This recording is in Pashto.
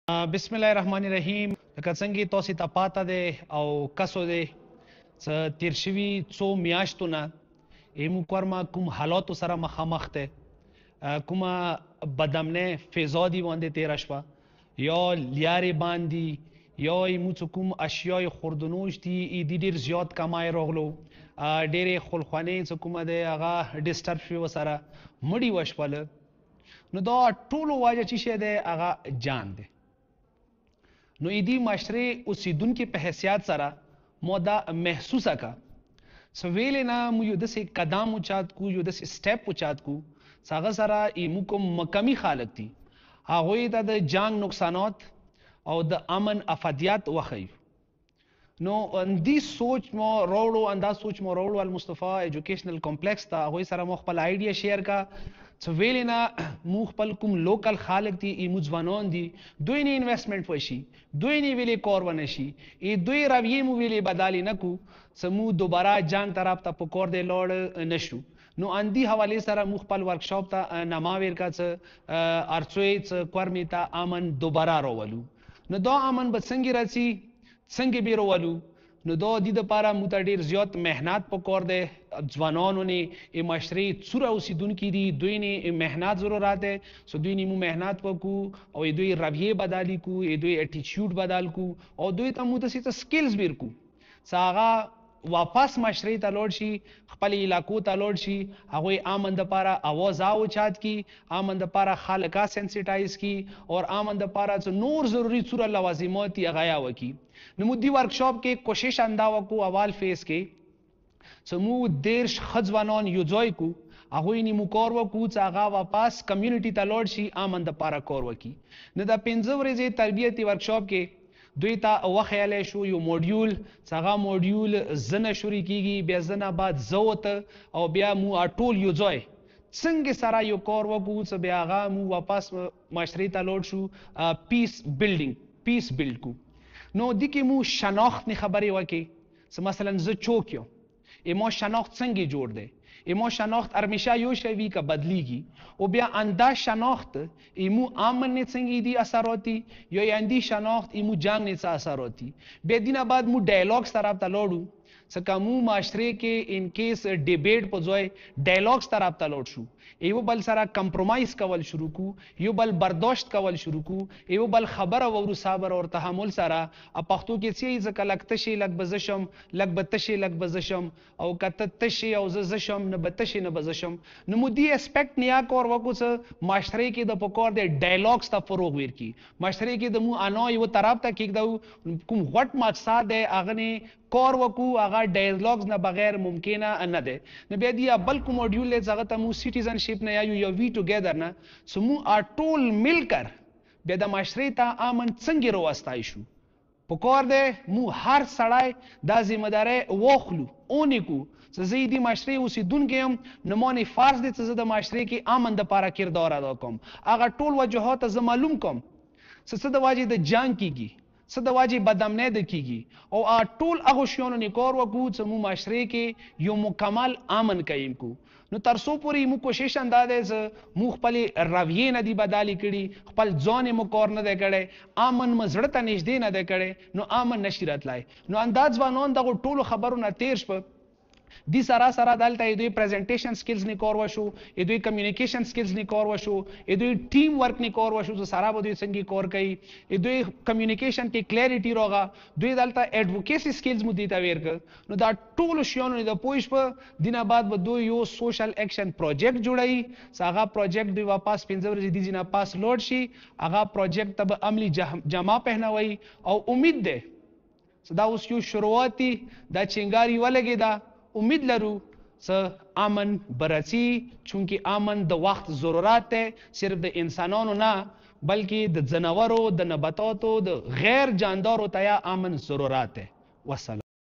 بسم الله الرحمن الرحیم. لکه څنګه تاسو ته پاته دی او کسو دی څه تیر شوي څو میاشتو نه ایمو کورما کوم حالاتو سره مخامخ دی، کومه بدامنه فضا دی باندې تیره شوه، یا لیارې باندې یا ایمو څه کوم اشیای خوردنوش دي ایدي ډېر زیات کمای راغلو، ډېرې خلخوانې څه کومه دی هغه ډسټرب شوې ورسره مړي وشوله. نو دا ټولو وجه چې شی دی هغه جان دی. نو ایدی معاشرے اوسیدونکو په حیثیت سره مو دا محسوسه کا څه ویلې نه مو یو داسې قدم اوچات کو، یو داسې سټیپ اوچات کو چې هغه سره ایمو کوم مقامي خلک دي هغوی ته د جنګ نقصانات او د امن افادیت وښیو. نو اندی سوچ مو راوړو، انداز سوچ مو راوړو المصطفی ایجوکیشنل کمپلیکس ته، هغوی سره مو خپل آیډیا شیر کا څه ویلې نه مو خپل کوم لوکل خلک دي ایمو ځوانان دي دوی نه انویسټمنټ وشي، دوی نه ویلې کار ونه شي، دوی رویې مو ویلې بدالې نه کو څه مو دوباره جنګ طرف ته په کار دی لاړ نشو. نو اندی حوالې سره مو خپل ورکشاپ ته نماویر کا څه ارڅوی څه کورمې ته امن دوباره راولو. نو دا امن به څنګه راځي، څنګه به راولو؟ نو دا د دې لپاره موږ ته ډېر زیات محنت پکار دی. ځوانانو نه یې معاشرې څوره اوسیدونکي دي، دوی نه محنت ضرورت دی، سو دوی نه مو محنت وکړو او دوی رویې بدالي کو، دوی اټیچیوډ بدل کو او دوی ته موږ ته سکلز بیر کو څه هغه واپس معاشرې ته لاړ شي، خپل علاقو ته لاړ شي، هغوی امن دپاره اواز اوچات کی، امن دپاره خلک سینسیټایز کی او امن دپاره څه نور ضروري څوره لوازمات دي هغه یې وکړي. نو موږ دې ورکشاپ کې کوشش اندا وکړو اول فیز کې څه موږ 13 ښه ځوانان یو ځای کو، هغوی نه مو کار وکړو چې هغه واپس کمیونټي ته لاړ شي، امن دپاره کار وکړي. نو د 15 ورځې تربیتي ورکشاپ کې دوی ته وخیالی شو یو موډیول چې هغه موډیول زنه شروع کیږي، بیا زنه بعد زه وته او بیا مو ټول یو ځای څنګه سره یو کار وکړو چې بیا هغه مو واپس معاشرې ته لاړ شو، پیس بلډ کو. نو دې کې مو شناخت نه خبرې وکړي چې مثلا زه چوک یم، ایما شناخت څنګه جوړ دی، ایما شناخت همیشه یو شی وي که بدلیږي، او بیا اندا شناخت ایمو امن نه څنګه دي اثراتی یا اندی شناخت ایمو جنگ نه څه اثراتی. بیا دینه بعد مو ډایلاګز طرف ته لاړو څکه مو معاشرے کې ان کیس ډیبیټ په ځای ډایلاګز طرف ته لاړ شو، یو بل سره کمپرومایز کول شروع کو، یو بل برداشت کول شروع کو، یو بل خبره وورو صبر او تحمل سره. پښتو کې څه ځکه لک تشي لک بزشم، لک بتشي لک بزشم او کته تشي او زشم نه بتشي نه بزشم. نو مو دی اسپیکټ نیا کور وکو څه معاشرے کې د پکور د ډایلاګز ته فروغ ورکی، معاشرے کې د مو انا یو طرف ته کېږدو کوم غټ مقصد دی هغه نه کار وکو، هغه ډایلاګز نه بغیر ممکنه نه دی. نو بیا دی بل کوم موډیول دی هغه ته مو سټیزنشپ نه یا وی ټوګیدر نه سو مو ټول مل کر بیا د معاشرې ته امن څنګه راوستای شو. په کار دی مو هر سړی دا ذمہ داری واخلو اونې کو چې زه دې معاشرې اوسیدونکی یم، نو مانې فرض دی چې زه د معاشرې کې امن دپاره کردار ادا کوم، هغه ټول وجوهات زه معلوم کوم چې څه د واجې د جنګ کیږي، څه د واجې بدامنۍ د کیږي، او ټول هغو شیانو نه کار وکړو چې مو معاشرې کې یو مکمل امن قایم کو. نو تر څو پورې مو کوشش اندا دی چې مو خپلې رویې نه دي بدالې کړي، خپل ځان مو کار نه دی کړی، امن مو زړه ته نږدې نه دی کړی، نو امن نشي راتلی. نو انداز ځوانان دغو ټولو خبرو نه تیر شوه. دی سره سره دلته دوی پریزنټیشن سکلز نه کار وشو، دوی کمیونیکیشن سکلز نه کار وشو، دوی ټیم ورک نه کار وشو چې سره به دوی څنګه کار کوي، دوی کمیونیکیشن کې کلیریټي راغه، دوی دلته ایډوکیسي سکلز مو دیتا ورکړه. نو دا ټولو شیانو د پوه شوه. دینه بعد به دوی یو سوشل ایکشن پروجیکټ جوړوي چې هغه پروجیکټ دوی واپس 15 ورځې دي نه پاس لاړ شي، هغه پروجیکټ ته به عملي جامه پهنوي او امید ده چې دا اوس یو شروعات دی، دا چنګاري ولګې ده، امید لرو څه امن برسي، چونکې امن د وخت ضرورت دی، صرف د انسانانو نه بلکې د ځناورو، د نباتاتو، د غیر جاندارو ته امن ضرورت دی. والسلام.